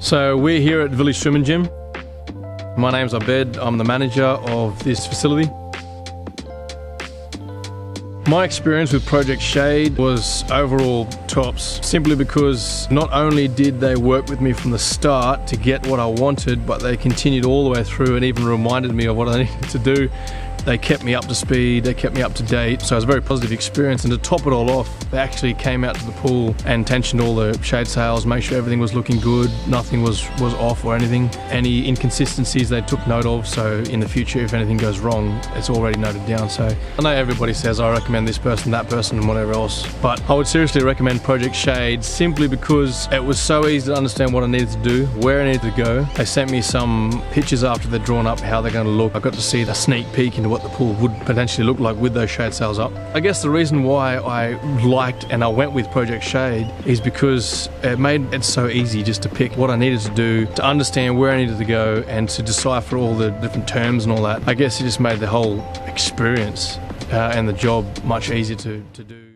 So we're here at Village Swimming Gym. My name's Abed, I'm the manager of this facility. My experience with Project Shade was overall tops, simply because not only did they work with me from the start to get what I wanted, but they continued all the way through and even reminded me of what I needed to do. They kept me up to speed, they kept me up to date, so it was a very positive experience. And to top it all off, they actually came out to the pool and tensioned all the shade sails, made sure everything was looking good, nothing was off or anything. Any inconsistencies they took note of, so in the future if anything goes wrong, it's already noted down. So I know everybody says I recommend this person, that person and whatever else, but I would seriously recommend Project Shade simply because it was so easy to understand what I needed to do, where I needed to go. They sent me some pictures after they'd drawn up how they're going to look. I got to see a sneak peek into what the pool would potentially look like with those shade sails up. I guess the reason why I liked and I went with Project Shade is because it made it so easy just to pick what I needed to do, to understand where I needed to go and to decipher all the different terms and all that. I guess it just made the whole experience and the job much easier to do.